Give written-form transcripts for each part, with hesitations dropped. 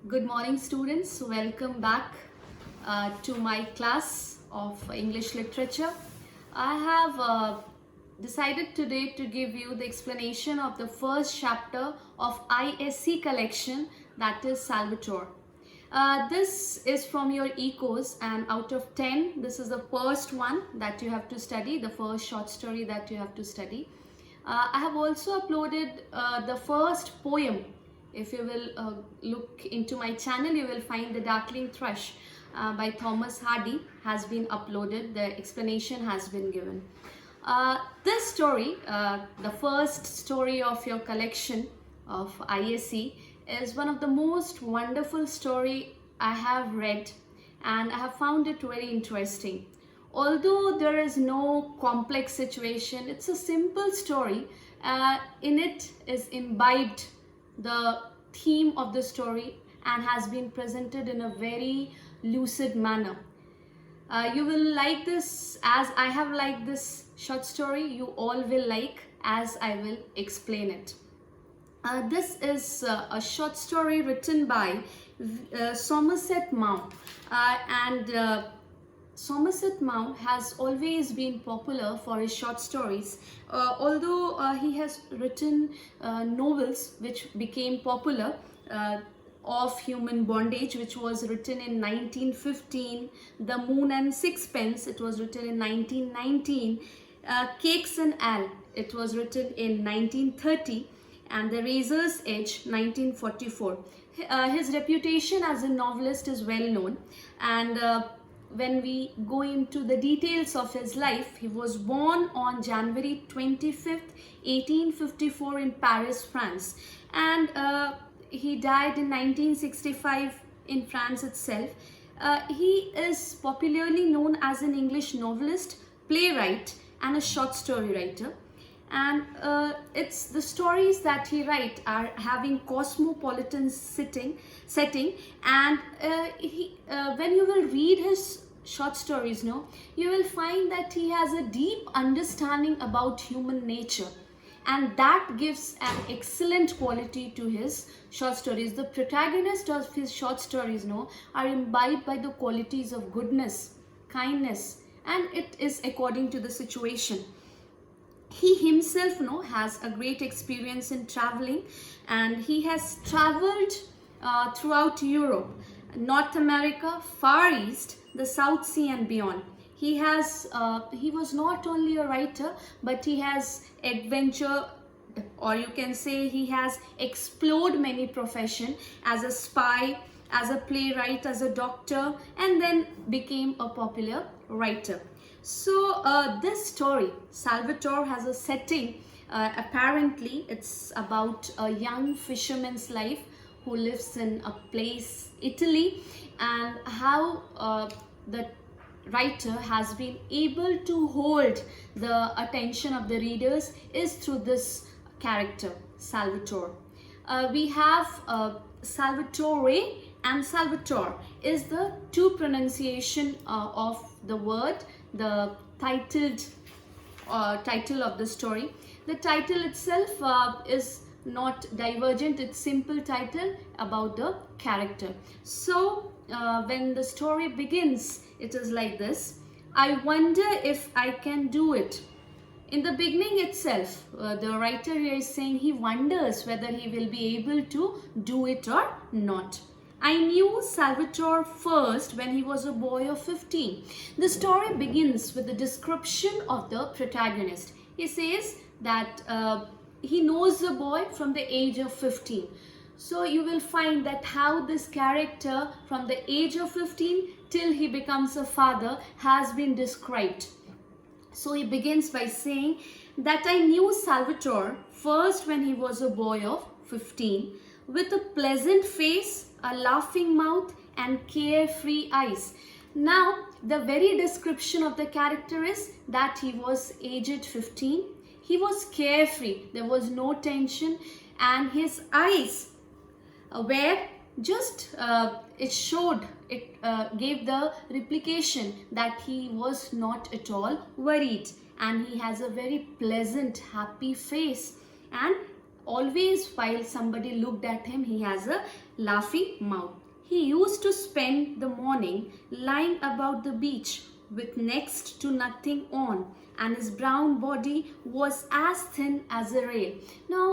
Good morning, students. Welcome back to my class of English literature. I have decided today to give you the explanation of the first chapter of ISC collection, that is Salvatore. This is from your ECOs, and out of 10, this is the first one that you have to study, the first short story that you have to study. I have also uploaded the first poem. If you will look into my channel, you will find The Darkling Thrush by Thomas Hardy has been uploaded. The explanation has been given. This story, the first story of your collection of ISC, is one of the most wonderful story I have read, and I have found it very interesting. Although there is no complex situation, it's a simple story. In it is imbibed the theme of the story and has been presented in a very lucid manner. You will like this as I have liked this short story. You all will like as I will explain it. This is a short story written by Somerset Maugham, and Somerset Maugham has always been popular for his short stories, although he has written novels which became popular, of Human Bondage, which was written in 1915, The Moon and Sixpence, it was written in 1919, Cakes and Ale, it was written in 1930, and The Razor's Edge, 1944. His reputation as a novelist is well known, and when we go into the details of his life, he was born on January 25th, 1854 in Paris, France, and he died in 1965 in France itself. He is popularly known as an English novelist, playwright, and a short story writer. And it's the stories that he writes are having cosmopolitan setting, and when you will read his short stories, you will find that he has a deep understanding about human nature, and that gives an excellent quality to his short stories. The protagonists of his short stories are imbibed by the qualities of goodness, kindness, and it is according to the situation. He himself has a great experience in traveling, and he has traveled throughout Europe, North America, Far East, the South Sea and beyond. He was not only a writer, but he has adventure, or you can say he has explored many professions as a spy, as a playwright, as a doctor, and then became a popular writer. So this story, Salvatore, has a setting. Apparently, it's about a young fisherman's life who lives in a place, Italy, and how the writer has been able to hold the attention of the readers is through this character, Salvatore. We have Salvatore, and Salvatore is the two pronunciation of the word, the title of the story. The title itself is not divergent, it's simple title about the character. So when the story begins, it is like this: I wonder if I can do it. In the beginning itself, the writer here is saying he wonders whether he will be able to do it or not. I knew Salvatore first when he was a boy of 15. The story begins with the description of the protagonist. He says that he knows the boy from the age of 15. So you will find that how this character from the age of 15 till he becomes a father has been described. So he begins by saying that I knew Salvatore first when he was a boy of 15, with a pleasant face, a laughing mouth, and carefree eyes. Now, the very description of the character is that he was aged 15. He was carefree. There was no tension, and his eyes were just, it gave the replication that he was not at all worried, and he has a very pleasant, happy face, and always while somebody looked at him, he has a laughing mouth. He used to spend the morning lying about the beach with next to nothing on, and his brown body was as thin as a rail. Now,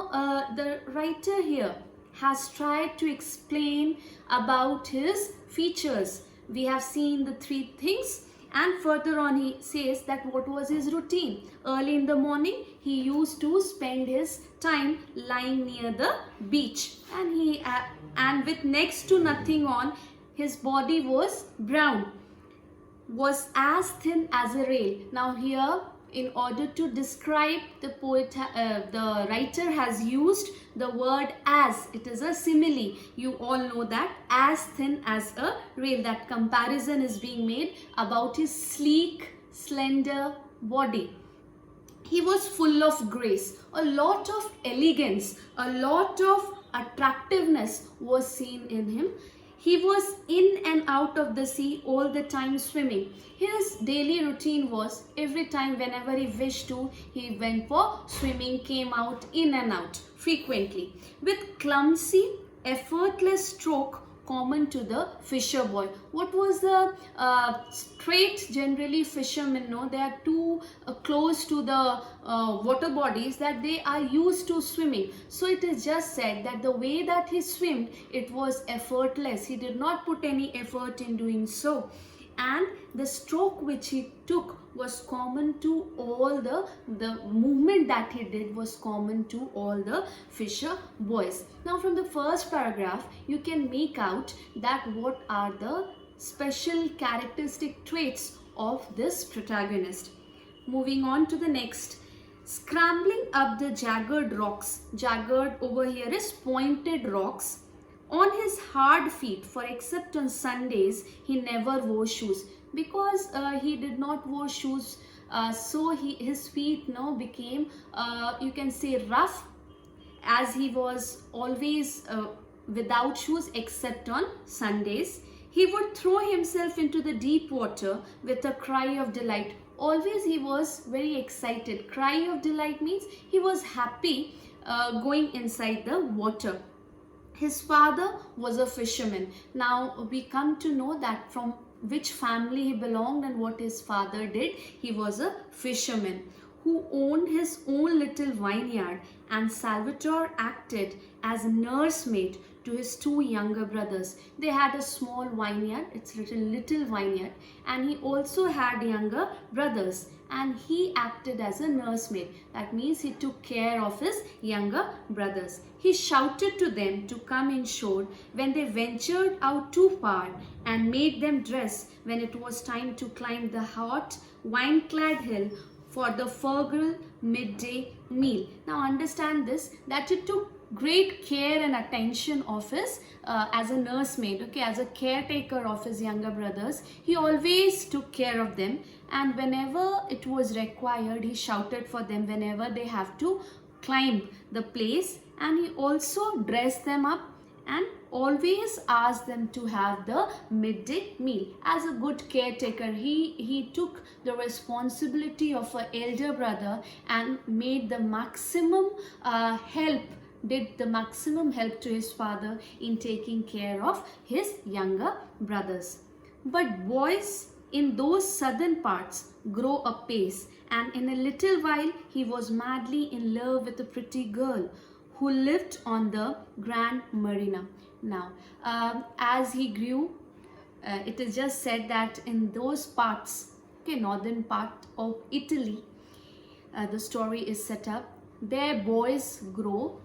the writer here has tried to explain about his features. We have seen the three things, and further on he says that what was his routine. Early in the morning he used to spend his time lying near the beach, and with next to nothing on, his body was brown, was as thin as a rail. Now here, in order to describe, the writer has used the word as. It is a simile. You all know that, as thin as a rail. That comparison is being made about his sleek, slender body. He was full of grace, a lot of elegance, a lot of attractiveness was seen in him. He was in and out of the sea all the time swimming. His daily routine was every time whenever he wished to, he went for swimming, came out, in and out frequently. With clumsy, effortless stroke common to the fisher boy. What was the trait generally fishermen know? They are too close to the water bodies that they are used to swimming. So it is just said that the way that he swam, it was effortless. He did not put any effort in doing so. And the stroke which he took was common to all the movement that he did was common to all the fisher boys. Now from the first paragraph, you can make out that what are the special characteristic traits of this protagonist. Moving on to the next. Scrambling up the jagged rocks. Jagged over here is pointed rocks. On his hard feet, for except on Sundays, he never wore shoes. Because he did not wear shoes, so his feet now became, you can say, rough, as he was always without shoes except on Sundays. He would throw himself into the deep water with a cry of delight. Always he was very excited. Cry of delight means he was happy going inside the water. His father was a fisherman. Now we come to know that from which family he belonged and what his father did. He was a fisherman who owned his own little vineyard, and Salvatore acted as nursemaid to his two younger brothers. They had a small vineyard, it's little vineyard, and he also had younger brothers, and he acted as a nursemaid. That means he took care of his younger brothers. He shouted to them to come inshore when they ventured out too far, and made them dress when it was time to climb the hot, vine-clad hill for the frugal midday meal. Now understand this, that he took great care and attention of his as a nursemaid, okay, as a caretaker of his younger brothers. He always took care of them, and whenever it was required, he shouted for them whenever they have to climb the place, and he also dressed them up and always asked them to have the midday meal. As a good caretaker, he took the responsibility of an elder brother and made the maximum did the maximum help to his father in taking care of his younger brothers. But boys in those southern parts grow apace, and in a little while he was madly in love with a pretty girl who lived on the Grand Marina. Now, as he grew, it is just said that in those parts, okay, northern part of Italy, the story is set up. Their boys grow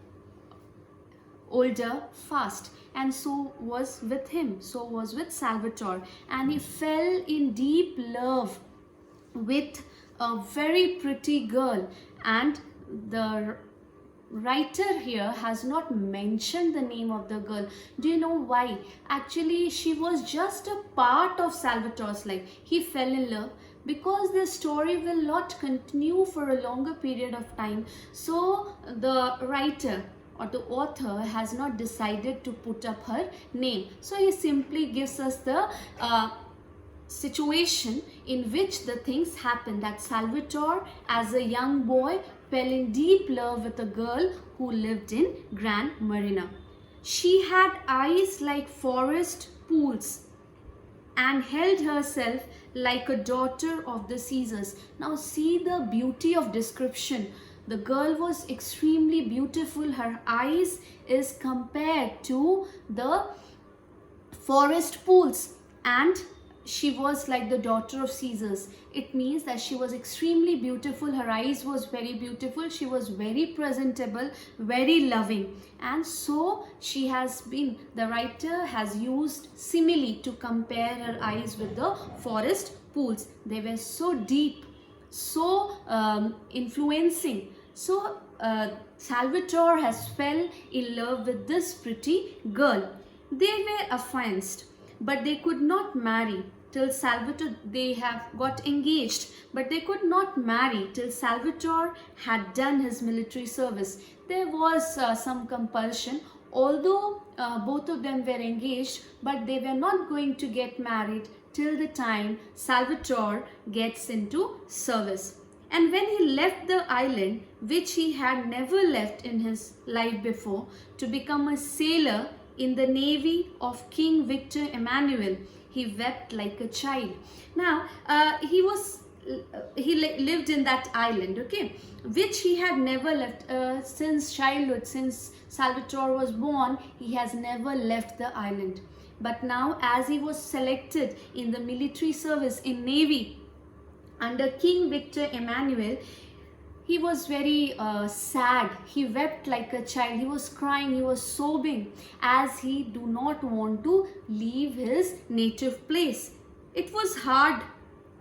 older fast, and so was with him, so was with Salvatore, and he fell in deep love with a very pretty girl. And the writer here has not mentioned the name of the girl. Do you know why? Actually, she was just a part of Salvatore's life. He fell in love because the story will not continue for a longer period of time, so the writer or the author has not decided to put up her name. So he simply gives us the situation in which the things happen, that Salvatore as a young boy fell in deep love with a girl who lived in Gran Marina. She had eyes like forest pools and held herself like a daughter of the Caesars. Now see the beauty of description. The girl was extremely beautiful. Her eyes is compared to the forest pools, and she was like the daughter of Caesars. It means that she was extremely beautiful. Her eyes was very beautiful. She was very presentable, very loving. And so she has been, the writer has used simile to compare her eyes with the forest pools. They were so deep, so influencing. So Salvatore has fell in love with this pretty girl. They were affianced, but they could not marry till Salvatore. They have got engaged, but they could not marry till Salvatore had done his military service. There was some compulsion, although both of them were engaged, but they were not going to get married till the time Salvatore gets into service. And when he left the island, which he had never left in his life before, to become a sailor in the navy of King Victor Emmanuel, he wept like a child. Now, he lived in that island, okay, which he had never left since childhood. Since Salvatore was born, he has never left the island. But now, as he was selected in the military service in navy under King Victor Emmanuel, he was very sad. He wept like a child. He was crying, he was sobbing, as he do not want to leave his native place. It was hard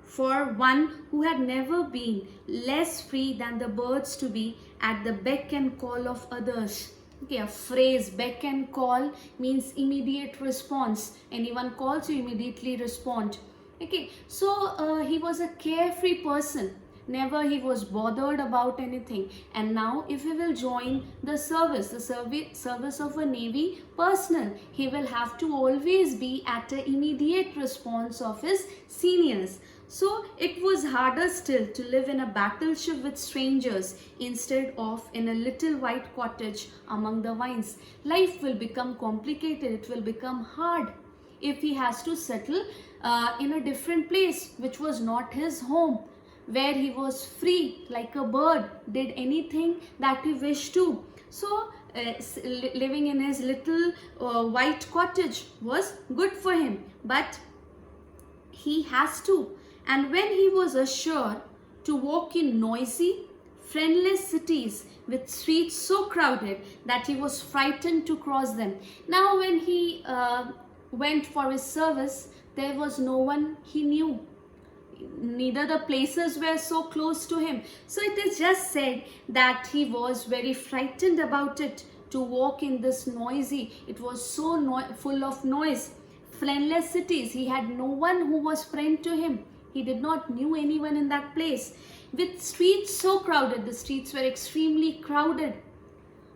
for one who had never been less free than the birds to be at the beck and call of others. Okay, a phrase, beck and call, means immediate response. Anyone calls, you immediately respond. Okay, so he was a carefree person. Never he was bothered about anything. And now if he will join the service of a navy personnel, he will have to always be at an immediate response of his seniors. So it was harder still to live in a battleship with strangers instead of in a little white cottage among the vines. Life will become complicated. It will become hard if he has to settle in a different place which was not his home, where he was free like a bird, did anything that he wished to. So living in his little white cottage was good for him, but he has to. And when he was assured to walk in noisy, friendless cities with streets so crowded that he was frightened to cross them. Now when he went for his service, there was no one he knew. Neither the places were so close to him. So it is just said that he was very frightened about it, to walk in this noisy. It was so full of noise. Friendless cities. He had no one who was friend to him. He did not knew anyone in that place. With streets so crowded, the streets were extremely crowded.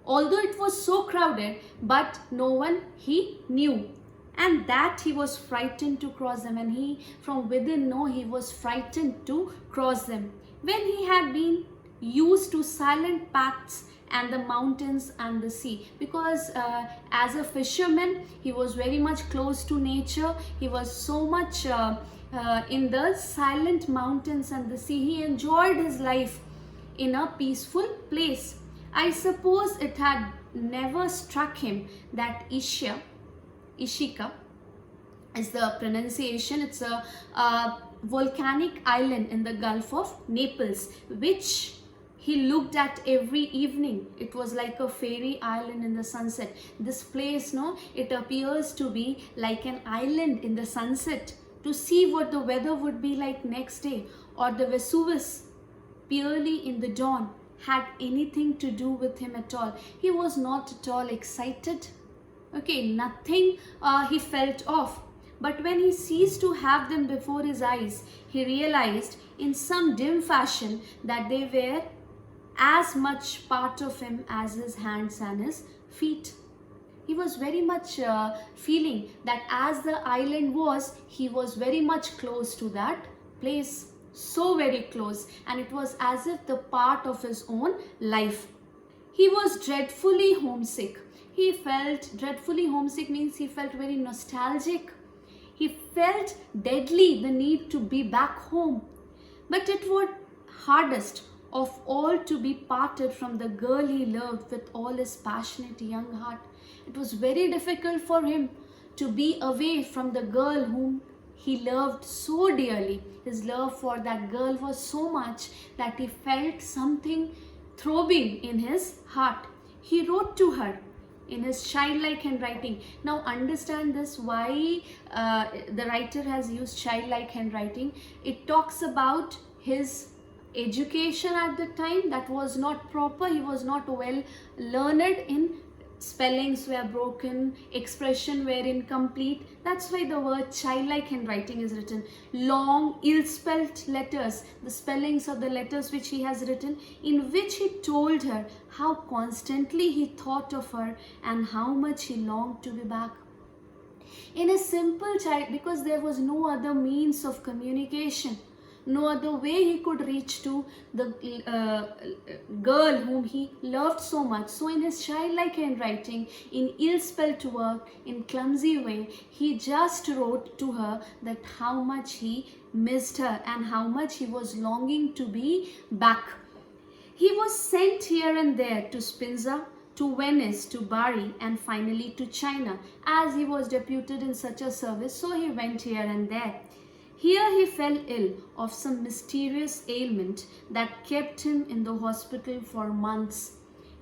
Although it was so crowded, but no one he knew. And that he was frightened to cross them, and he from within he was frightened to cross them. When he had been used to silent paths and the mountains and the sea, because as a fisherman he was very much close to nature. He was so much in the silent mountains and the sea. He enjoyed his life in a peaceful place. I suppose it had never struck him that Ishika is the pronunciation. It's a volcanic island in the Gulf of Naples, which he looked at every evening. It was like a fairy island in the sunset. This place, it appears to be like an island in the sunset. To see what the weather would be like next day, or the Vesuvius purely in the dawn, had anything to do with him at all. He was not at all excited. Okay, nothing he felt of. But when he ceased to have them before his eyes, he realized in some dim fashion that they were as much part of him as his hands and his feet. He was very much feeling that as the island was, he was very much close to that place. so very close, and it was as if the part of his own life. He was dreadfully homesick. He felt dreadfully homesick means he felt very nostalgic. He felt deadly the need to be back home. But it was hardest of all to be parted from the girl he loved with all his passionate young heart. It was very difficult for him to be away from the girl whom he loved so dearly. His love for that girl was so much that he felt something throbbing in his heart. He wrote to her in his childlike handwriting. Now understand this, why the writer has used childlike handwriting. It talks about his education at the time that was not proper. He was not well learned in, spellings were broken, expression were incomplete. That's why the word childlike handwriting is written. Long, ill-spelled letters, the spellings of the letters which he has written, in which he told her how constantly he thought of her and how much he longed to be back. In a simple child, because there was no other means of communication, no other way he could reach to the girl whom he loved so much. So in his childlike handwriting, in ill-spelled work, in clumsy way, he just wrote to her that how much he missed her and how much he was longing to be back. He was sent here and there to Spinza, to Venice, to Bari, and finally to China. As he was deputed in such a service, so he went here and there. Here he fell ill of some mysterious ailment that kept him in the hospital for months.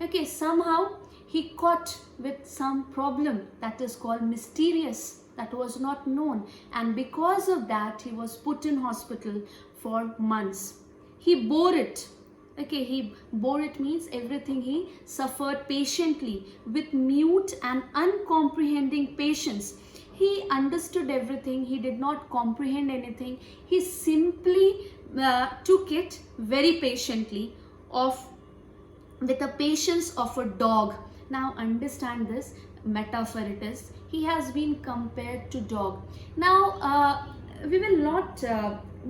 Okay, somehow he caught with some problem that is called mysterious, that was not known, and because of that he was put in hospital for months. He bore it. Okay, he bore it means everything he suffered patiently with mute and uncomprehending patience. He understood everything. He did not comprehend anything. He simply took it very patiently, with the patience of a dog. Now understand this metaphor it is. He has been compared to dog. Now we will not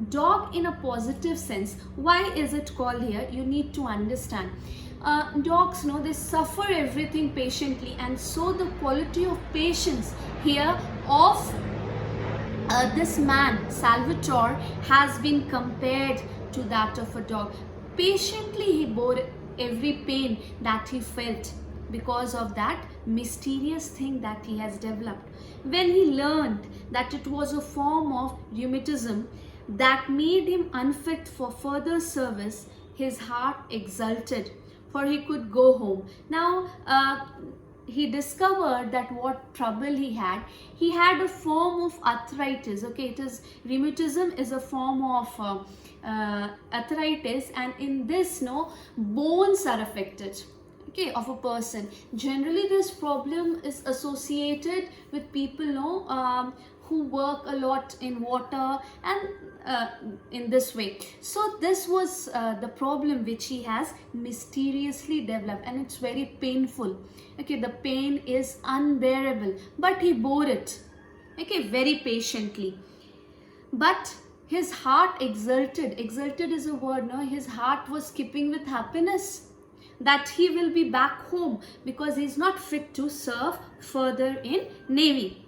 dog in a positive sense. Why is it called here? You need to understand. Dogs, they suffer everything patiently, and so the quality of patience here of this man Salvatore has been compared to that of a dog. Patiently he bore every pain that he felt because of that mysterious thing that he has developed. When he learned that it was a form of rheumatism that made him unfit for further service, his heart exulted, for he could go home. Now he discovered that what trouble he had a form of arthritis. Okay, it is rheumatism is a form of arthritis, and in this bones are affected, okay, of a person. Generally this problem is associated with people who work a lot in water and in this way. So this was the problem which he has mysteriously developed, and it's very painful. Okay, the pain is unbearable, but he bore it, okay, very patiently. But his heart exulted. Exulted is a word, no? His heart was skipping with happiness that he will be back home, because he is not fit to serve further in Navy.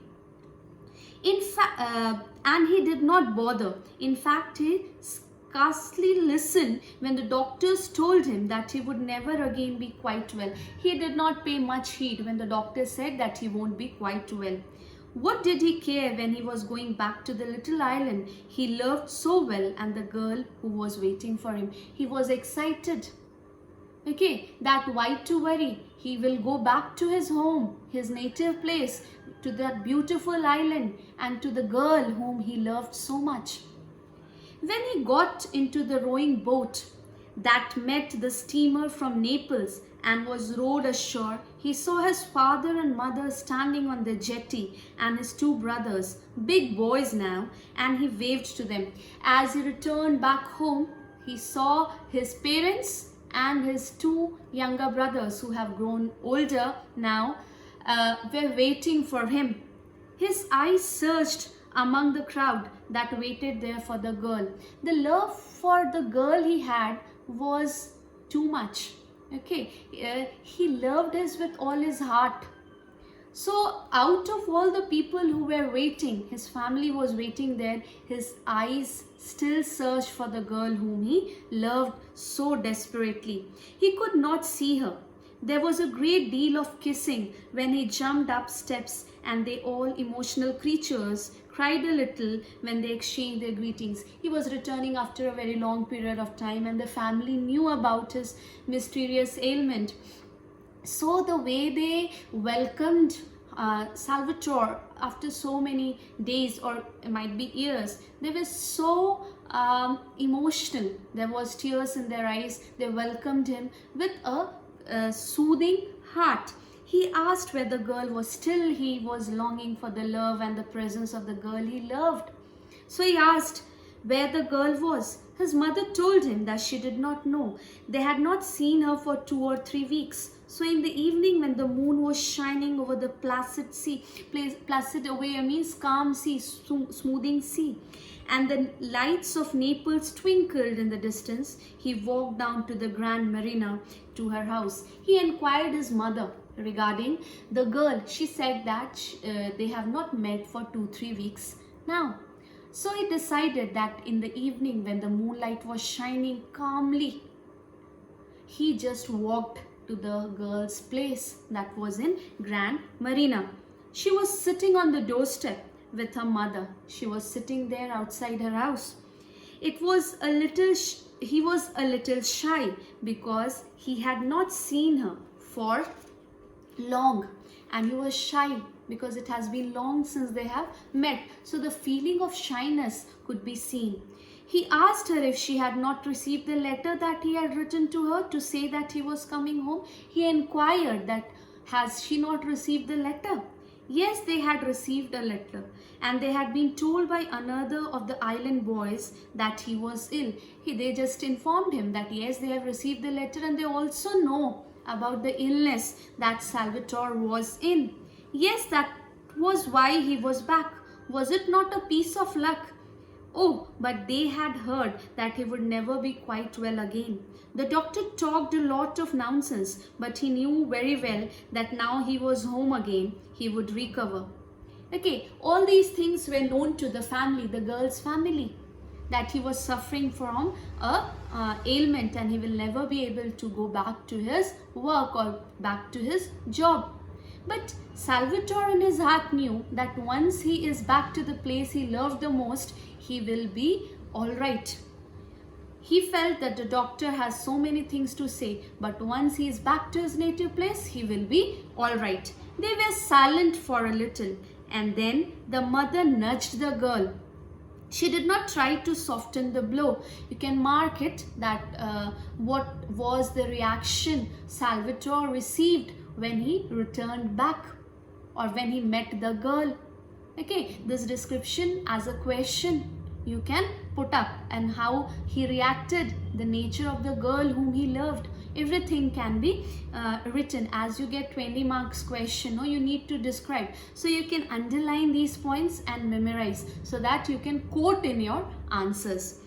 In fact, and he did not bother. In fact, he scarcely listened when the doctors told him that he would never again be quite well. He did not pay much heed when the doctor said that he won't be quite well. What did he care when he was going back to the little island he loved so well and the girl who was waiting for him? He was excited. Okay, that why to worry? He will go back to his home, his native place, to that beautiful island and to the girl whom he loved so much. When he got into the rowing boat that met the steamer from Naples and was rowed ashore, he saw his father and mother standing on the jetty and his two brothers, big boys now, and he waved to them. As he returned back home, he saw his parents and his two younger brothers, who have grown older now, were waiting for him. His eyes searched among the crowd that waited there for the girl. The love for the girl he had was too much. Okay, he loved her with all his heart. So out of all the people who were waiting, his family was waiting there, his eyes still searched for the girl whom he loved so desperately. He could not see her. There was a great deal of kissing when he jumped up steps, and they all emotional creatures cried a little when they exchanged their greetings. He was returning after a very long period of time, and the family knew about his mysterious ailment. So the way they welcomed Salvatore after so many days, or it might be years, they were so emotional. There was tears in their eyes. They welcomed him with a soothing heart. He asked where the girl was. Still he was longing for the love and the presence of the girl he loved. So he asked where the girl was. His mother told him that she did not know. They had not seen her for 2 or 3 weeks. So in the evening, when the moon was shining over the placid sea, placid away means calm sea, smoothing sea, and the lights of Naples twinkled in the distance, he walked down to the Grand Marina to her house. He inquired his mother regarding the girl. She said that they have not met for 2-3 weeks now. So he decided that in the evening, when the moonlight was shining calmly, he just walked to the girl's place that was in Grand Marina. She was sitting on the doorstep with her mother. She was sitting there outside her house. He was a little shy because he had not seen her for long, and he was shy because it has been long since they have met. So the feeling of shyness could be seen. He asked her if she had not received the letter that he had written to her to say that he was coming home. He inquired that, has she not received the letter? Yes, they had received a letter, and they had been told by another of the island boys that he was ill. They just informed him that yes, they have received the letter, and they also know about the illness that Salvatore was in. Yes, that was why he was back. Was it not a piece of luck? Oh, but they had heard that he would never be quite well again. The doctor talked a lot of nonsense, but he knew very well that now he was home again, he would recover. Okay, all these things were known to the family, the girl's family, that he was suffering from a ailment and he will never be able to go back to his work or back to his job. But Salvatore in his heart knew that once he is back to the place he loved the most, he will be all right. He felt that the doctor has so many things to say, but once he is back to his native place, he will be all right. They were silent for a little, and then the mother nudged the girl. She did not try to soften the blow. You can mark it that what was the reaction Salvatore received when he returned back or when he met the girl. Okay, this description as a question you can put up, and how he reacted, the nature of the girl whom he loved, everything can be written. As you get 20 marks question, no, you need to describe. So you can underline these points and memorize so that you can quote in your answers.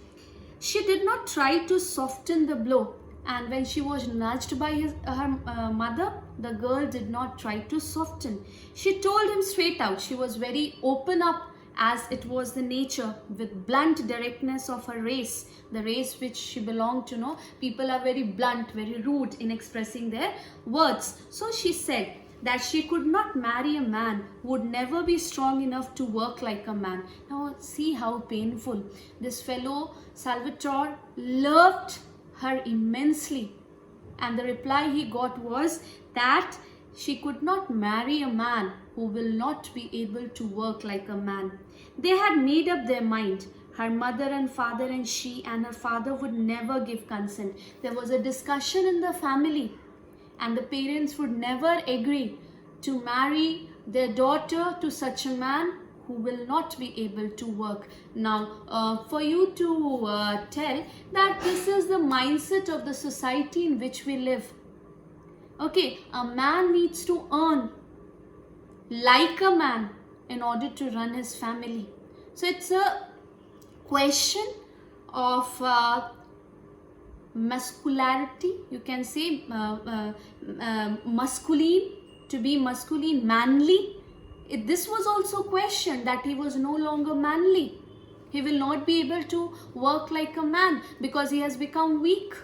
She did not try to soften the blow, and when she was nudged by her mother, the girl did not try to soften. She told him straight out. She was very open up, as it was the nature, with blunt directness of her race, the race which she belonged to. Know, people are very blunt, very rude in expressing their words. So she said that she could not marry a man who would never be strong enough to work like a man. Now see how painful. This fellow Salvatore loved her immensely, and the reply he got was that she could not marry a man who will not be able to work like a man. They had made up their mind. Her mother and father and she and her father would never give consent. There was a discussion in the family, and the parents would never agree to marry their daughter to such a man who will not be able to work. Now, for you to tell that this is the mindset of the society in which we live. Okay, a man needs to earn like a man in order to run his family. So it's a question of muscularity, you can say masculine, to be masculine, manly. This was also questioned, that he was no longer manly. He will not be able to work like a man because he has become weak.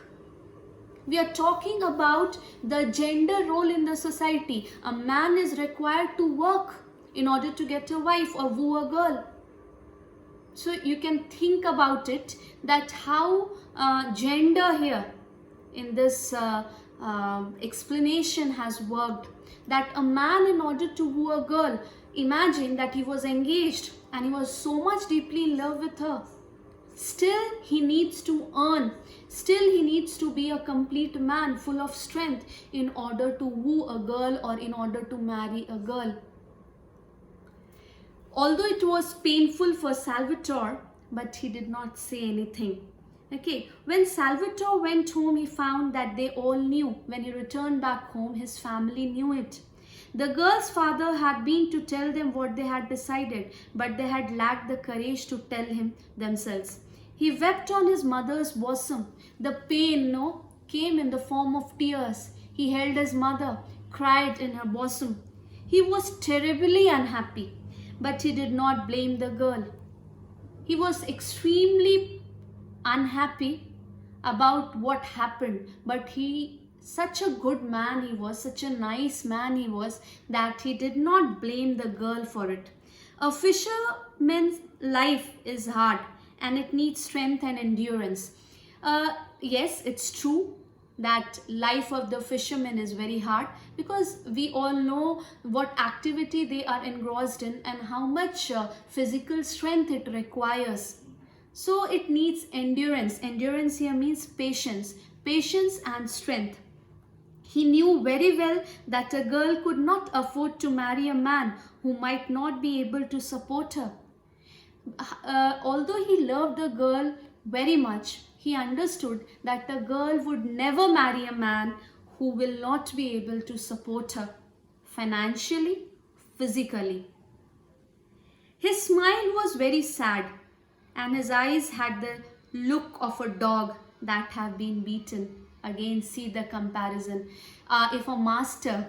We are talking about the gender role in the society. A man is required to work in order to get a wife or woo a girl. So you can think about it, that how gender here in this explanation has worked. That a man, in order to woo a girl, imagine that he was engaged and he was so much deeply in love with her. Still he needs to earn, still he needs to be a complete man full of strength in order to woo a girl or in order to marry a girl. Although it was painful for Salvatore, but he did not say anything. Okay, when Salvatore went home, he found that they all knew. When he returned back home, his family knew it. The girl's father had been to tell them what they had decided, but they had lacked the courage to tell him themselves. He wept on his mother's bosom. The pain, came in the form of tears. He held his mother, cried in her bosom. He was terribly unhappy, but he did not blame the girl. He was extremely unhappy about what happened, but such a good man he was, such a nice man he was, that he did not blame the girl for it. A fisherman's life is hard and it needs strength and endurance. Yes, it's true that life of the fisherman is very hard, because we all know what activity they are engrossed in and how much physical strength it requires. So it needs endurance. Endurance here means patience and strength. He knew very well that a girl could not afford to marry a man who might not be able to support her. Although he loved the girl very much, he understood that a girl would never marry a man who will not be able to support her financially, physically. His smile was very sad, and his eyes had the look of a dog that have been beaten. Again, see the comparison. If a master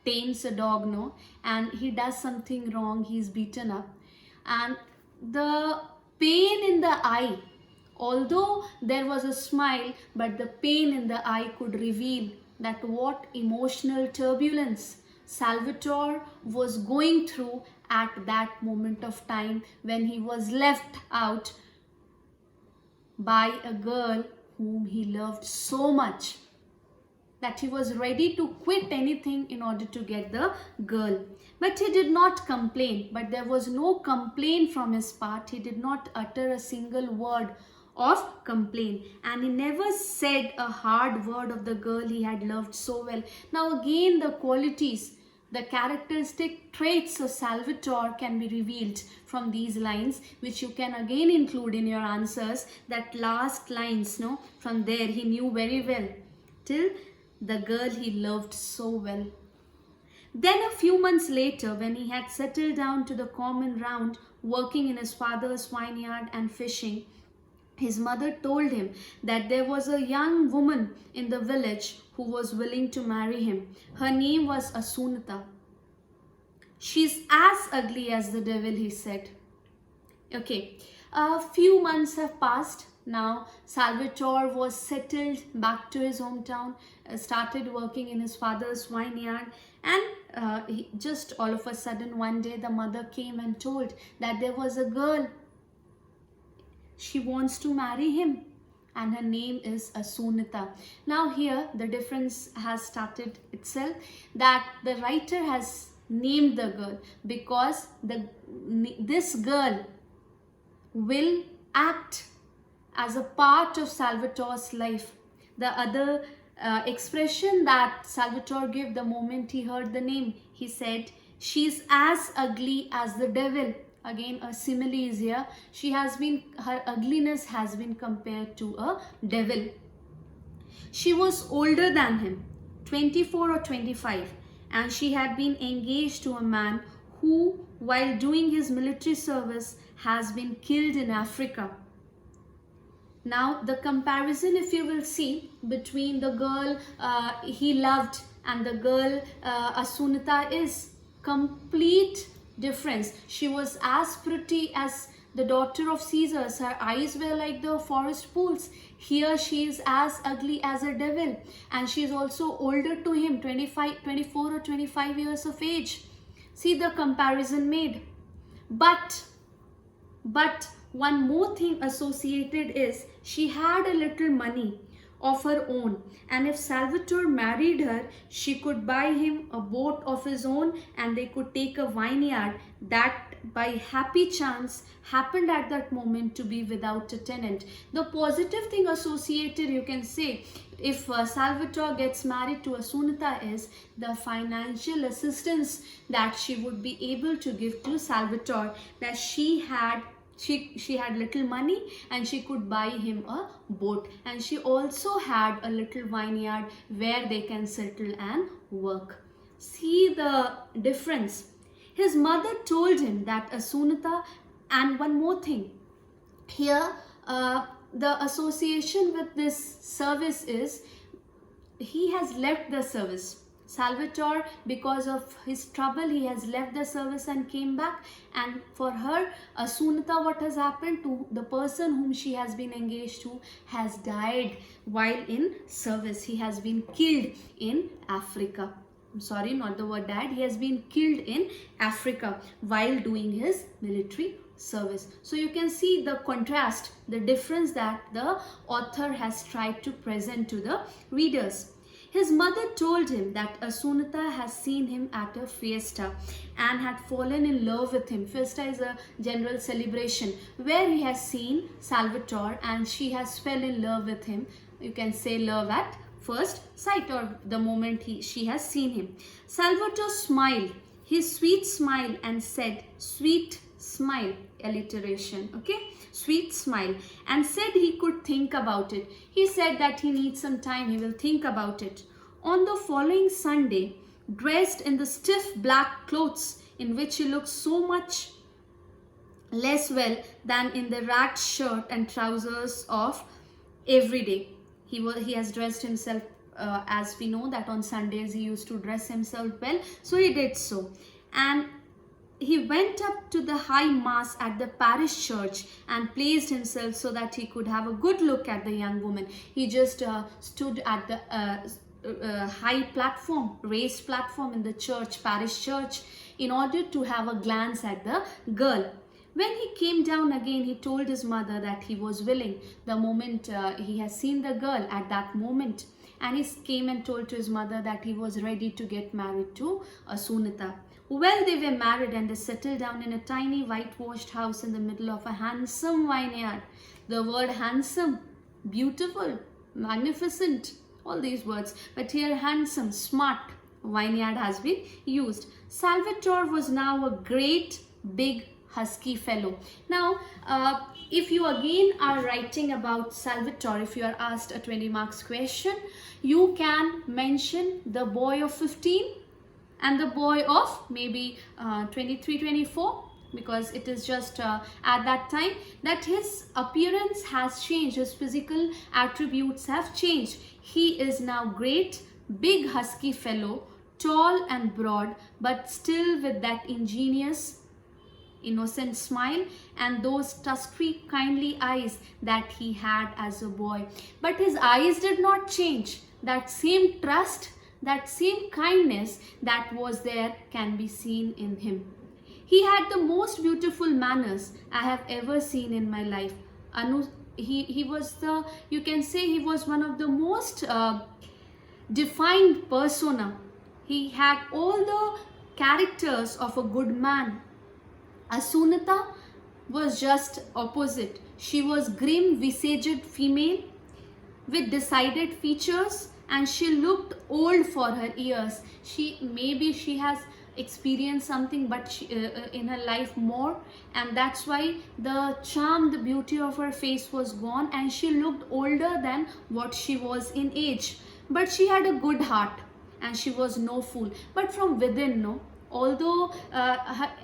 tames a dog, and he does something wrong, he's beaten up, and the pain in the eye, although there was a smile, but the pain in the eye could reveal that what emotional turbulence Salvatore was going through at that moment of time, when he was left out by a girl whom he loved so much that he was ready to quit anything in order to get the girl. But he did not complain. But there was no complaint from his part. He did not utter a single word of complaint, and he never said a hard word of the girl he had loved so well. Now again, the qualities, the characteristic traits of Salvatore can be revealed from these lines, which you can again include in your answers. That last lines, from there he knew very well, till the girl he loved so well. Then a few months later, when he had settled down to the common round, working in his father's vineyard and fishing, his mother told him that there was a young woman in the village who was willing to marry him. Her name was Asunata. She's as ugly as the devil, he said. Okay, a few months have passed. Now Salvatore was settled back to his hometown, started working in his father's vineyard, and just all of a sudden one day the mother came and told that there was a girl. She wants to marry him, and her name is Asunata. Now here the difference has started itself, that the writer has named the girl because this girl will act as a part of Salvatore's life. The other expression that Salvatore gave the moment he heard the name, he said, she's as ugly as the devil. Again, a simile is here. Her ugliness has been compared to a devil. She was older than him, 24 or 25, and she had been engaged to a man who, while doing his military service, has been killed in Africa. Now the comparison, if you will see, between the girl he loved and the girl Asunata is complete difference. She was as pretty as the daughter of Caesars. Her eyes were like the forest pools. Here she is as ugly as a devil, and she is also older to him, 24 or 25 years of age. See the comparison made. But one more thing associated is she had a little money of her own, and if Salvatore married her, she could buy him a boat of his own, and they could take a vineyard that by happy chance happened at that moment to be without a tenant. The positive thing associated, you can say, if Salvatore gets married to Asunata, is the financial assistance that she would be able to give to Salvatore, that she had little money and she could buy him a boat, and she also had a little vineyard where they can settle and work. See the difference. His mother told him that Asunata, and one more thing here, the association with this service is he has left the service. Salvatore, because of his trouble, he has left the service and came back. And for her, Asunata, what has happened to the person whom she has been engaged to has died while in service. He has been killed in Africa. I'm sorry, not the word died. He has been killed in Africa while doing his military service. So you can see the contrast, the difference that the author has tried to present to the readers. His mother told him that Asunata has seen him at a fiesta and had fallen in love with him. Fiesta is a general celebration where he has seen Salvatore and she has fell in love with him. You can say love at first sight, or the moment she has seen him. Salvatore smiled, his sweet smile, and said, sweet smile, alliteration, okay, sweet smile, and said he could think about it. He said that he needs some time, he will think about it. On the following Sunday, dressed in the stiff black clothes in which he looked so much less well than in the ragged shirt and trousers of every day. He has dressed himself, as we know that on Sundays he used to dress himself well, so he did so. And he went up to the high mass at the parish church and placed himself so that he could have a good look at the young woman. He just stood at the high platform, raised platform in the church, parish church, in order to have a glance at the girl. When he came down again, he told his mother that he was willing the moment he has seen the girl at that moment. And he came and told to his mother that he was ready to get married to Asunata. Well, they were married and they settled down in a tiny whitewashed house in the middle of a handsome vineyard. The word handsome, beautiful, magnificent, all these words. But here handsome, smart vineyard has been used. Salvatore was now a great big husky fellow. Now, if you again are writing about Salvatore, if you are asked a 20 marks question, you can mention the boy of 15 and the boy of maybe 23, 24, because it is just at that time that his appearance has changed, his physical attributes have changed. He is now great, big husky fellow, tall and broad, but still with that ingenious, innocent smile and those tusky, kindly eyes that he had as a boy. But his eyes did not change. That same trust, that same kindness that was there can be seen in him. He had the most beautiful manners I have ever seen in my life. He was the, you can say he was one of the most defined persona. He had all the characters of a good man. Asunata was just opposite. She was grim-visaged female with decided features, and she looked old for her years. Maybe she has experienced something but in her life more, and that's why the charm, the beauty of her face was gone and she looked older than what she was in age. But she had a good heart and she was no fool. But from within, no, Although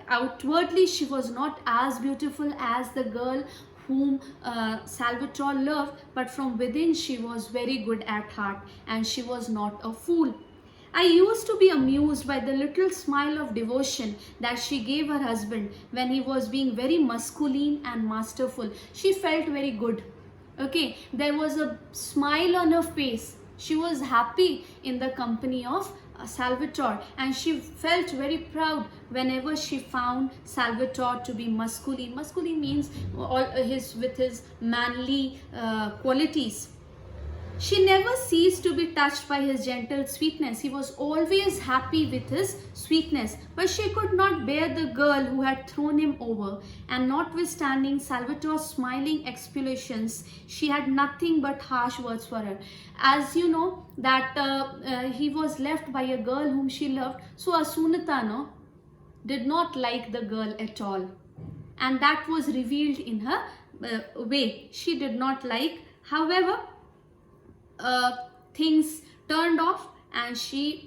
outwardly she was not as beautiful as the girl whom Salvatore loved, but from within she was very good at heart, and she was not a fool. I used to be amused by the little smile of devotion that she gave her husband when he was being very masculine and masterful. She felt very good. Okay, there was a smile on her face. She was happy in the company of Salvatore, and she felt very proud whenever she found Salvatore to be masculine. Masculine means with his manly qualities. She never ceased to be touched by his gentle sweetness. He was always happy with his sweetness, but she could not bear the girl who had thrown him over. And notwithstanding Salvatore's smiling expulations, she had nothing but harsh words for her. As you know that he was left by a girl whom she loved, so Asunata did not like the girl at all. And that was revealed in her way. She did not like, however, things turned off, and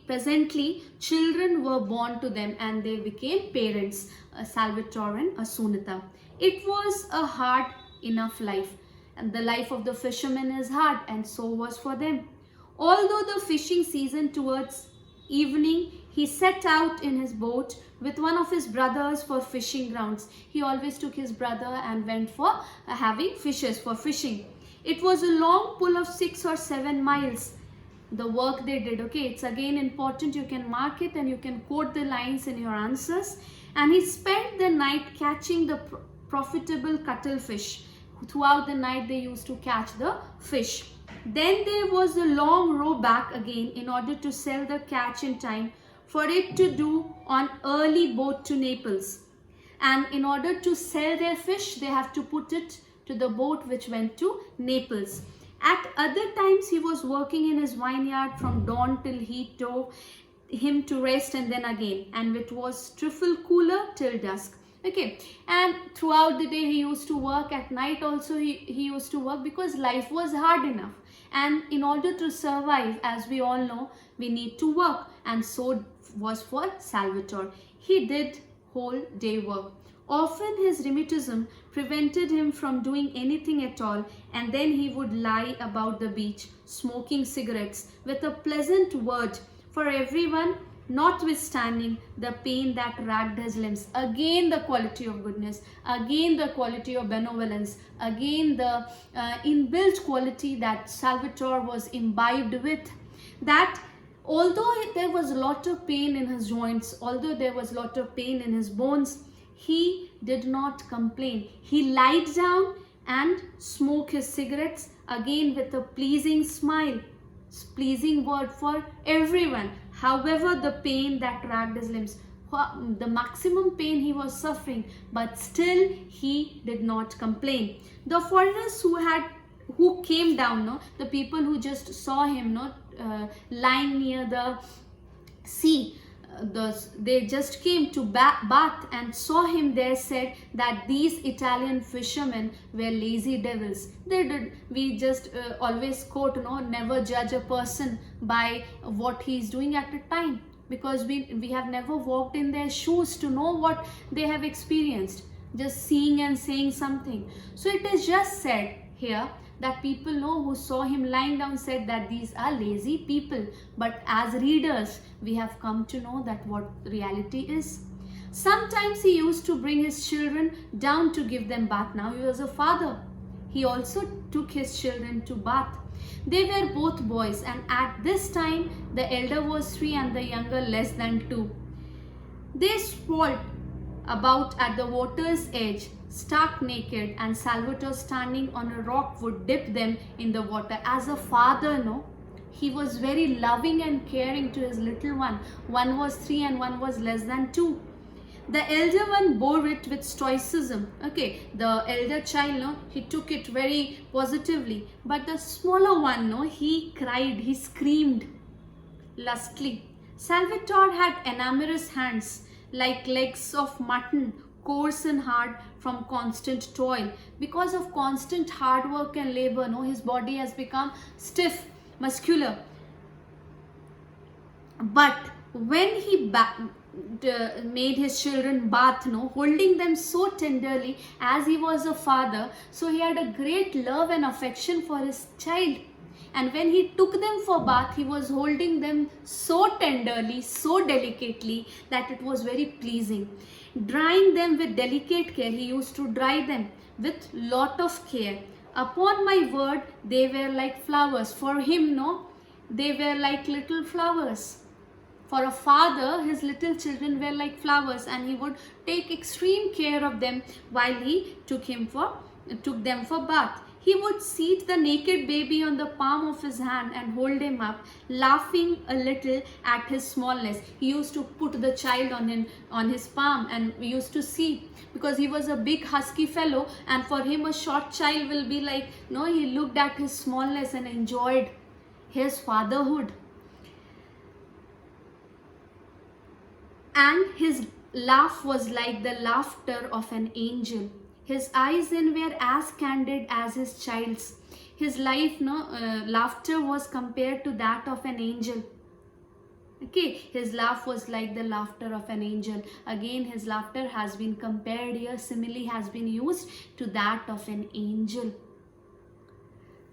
presently children were born to them and they became parents, Salvatore and Asunata. It was a hard enough life, and the life of the fisherman is hard, and so was for them. Although the fishing season towards evening, he set out in his boat with one of his brothers for fishing grounds. He always took his brother and went for having fishes for fishing. It was a long pull of 6 or 7 miles, the work they did. Okay, it's again important. You can mark it and you can quote the lines in your answers. And he spent the night catching the profitable cuttlefish. Throughout the night they used to catch the fish. Then there was a long row back again in order to sell the catch in time for it to do on early boat to Naples. And in order to sell their fish, they have to put it to the boat which went to Naples. At other times he was working in his vineyard from dawn till heat drove him to rest, and then again, and it was trifle cooler till dusk. Okay, and throughout the day he used to work. At night also he used to work, because life was hard enough, and in order to survive, as we all know, we need to work, and so was for Salvatore. He did whole day work. Often his rheumatism prevented him from doing anything at all, and then he would lie about the beach, smoking cigarettes, with a pleasant word for everyone, notwithstanding the pain that racked his limbs. Again the quality of goodness, again the quality of benevolence, again the inbuilt quality that Salvatore was imbibed with, that although there was a lot of pain in his joints, although there was a lot of pain in his bones, he did not complain. He lied down and smoked his cigarettes, again with a pleasing smile, pleasing word for everyone, however the pain that racked his limbs, the maximum pain he was suffering, but still he did not complain. The foreigners who came down, the people who just saw him lying near the sea, they just came to bath and saw him there, said that these Italian fishermen were lazy devils. We just always quote, never judge a person by what he is doing at a time, because we have never walked in their shoes to know what they have experienced, just seeing and saying something. So it is just said here that people who saw him lying down said that these are lazy people, but as readers we have come to know that what reality is. Sometimes he used to bring his children down to give them bath. Now he was a father. He also took his children to bath. They were both boys, and at this time the elder was 3 and the younger less than 2. They sprawled about at the water's edge, stark naked, and Salvatore standing on a rock would dip them in the water. As a father, he was very loving and caring to his little one. One was 3 and one was less than 2. The elder one bore it with stoicism. Okay, the elder child, he took it very positively. But the smaller one, he cried, he screamed lustily. Salvatore had enormous hands, like legs of mutton, coarse and hard from constant toil. Because of constant hard work and labor, his body has become stiff, muscular. But when he made his children bath, no, holding them so tenderly as he was a father. So he had a great love and affection for his child. And when he took them for bath, he was holding them so tenderly, so delicately, that it was very pleasing. Drying them with delicate care, he used to dry them with lot of care. Upon my word, they were like flowers. For him, no, they were like little flowers. For a father, his little children were like flowers, and he would take extreme care of them while he took them for bath. He would seat the naked baby on the palm of his hand and hold him up, laughing a little at his smallness. He used to put the child on his palm, and we used to see, because he was a big husky fellow, and for him a short child will be like, no, he looked at his smallness and enjoyed his fatherhood. And his laugh was like the laughter of an angel. His eyes then were as candid as his child's. His laughter was compared to that of an angel. Okay, his laugh was like the laughter of an angel. Again, his laughter has been compared here. Simile has been used to that of an angel.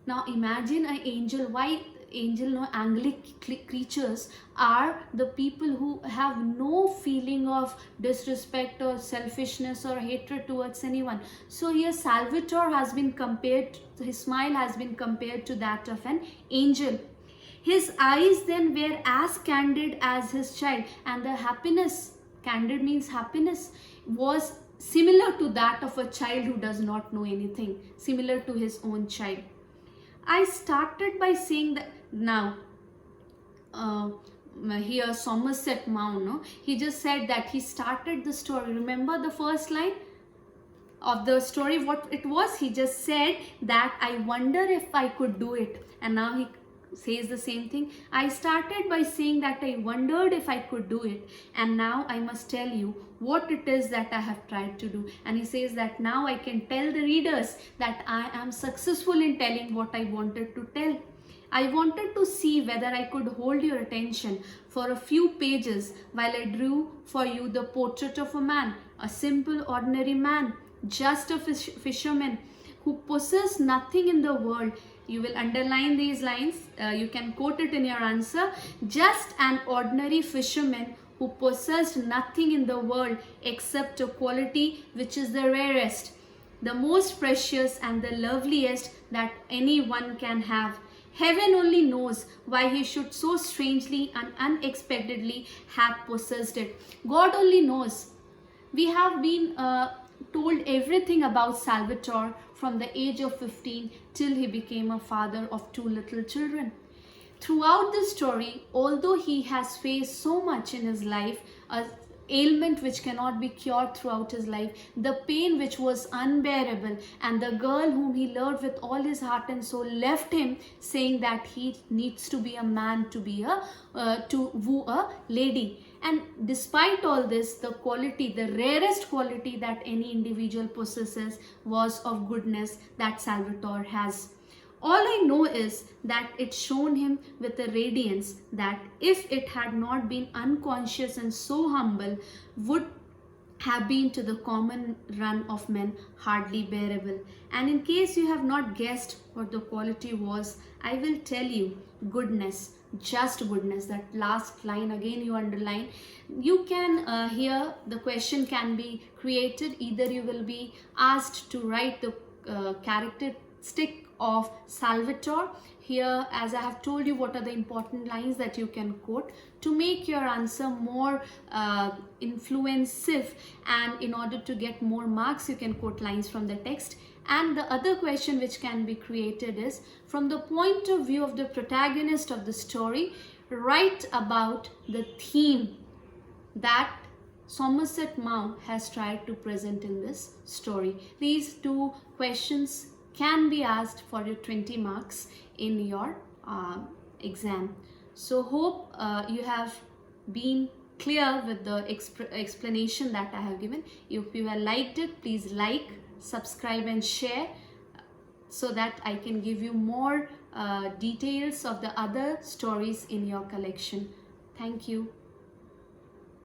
Now imagine an angel. Why angel? No, angelic creatures are the people who have no feeling of disrespect or selfishness or hatred towards anyone. So here Salvatore has been compared, his smile has been compared to that of an angel. His eyes then were as candid as his child, and the happiness, candid means happiness, was similar to that of a child who does not know anything, similar to his own child. I started by saying that now, here Somerset Maugham, no, he just said that he started the story. Remember the first line of the story, what it was? He just said that I wonder if I could do it. And now he says the same thing. I started by saying that I wondered if I could do it, and now I must tell you what it is that I have tried to do. And he says that now I can tell the readers that I am successful in telling what I wanted to tell. I wanted to see whether I could hold your attention for a few pages while I drew for you the portrait of a man, a simple ordinary man, just a fisherman who possessed nothing in the world. You will underline these lines, you can quote it in your answer. Just an ordinary fisherman who possessed nothing in the world except a quality which is the rarest, the most precious and the loveliest that anyone can have. Heaven only knows why he should so strangely and unexpectedly have possessed it. God only knows. We have been told everything about Salvatore from the age of 15 till he became a father of 2 little children. Throughout the story, although he has faced so much in his life, a ailment which cannot be cured throughout his life, the pain which was unbearable, and the girl whom he loved with all his heart and soul left him, saying that he needs to be a man to woo a lady. And despite all this, the quality, the rarest quality that any individual possesses was of goodness that Salvatore has. All I know is that it shone him with a radiance that, if it had not been unconscious and so humble, would have been to the common run of men hardly bearable. And in case you have not guessed what the quality was, I will tell you: goodness. Just goodness. That last line again you underline. You can here the question can be created. Either you will be asked to write the characteristic of Salvatore. Here, as I have told you, what are the important lines that you can quote to make your answer more influensive, and in order to get more marks you can quote lines from the text. And the other question which can be created is, from the point of view of the protagonist of the story, write about the theme that Somerset Maugham has tried to present in this story. These 2 questions can be asked for your 20 marks in your exam. So hope you have been clear with the explanation that I have given. If you have liked it, please like, subscribe and share so that I can give you more details of the other stories in your collection. Thank you.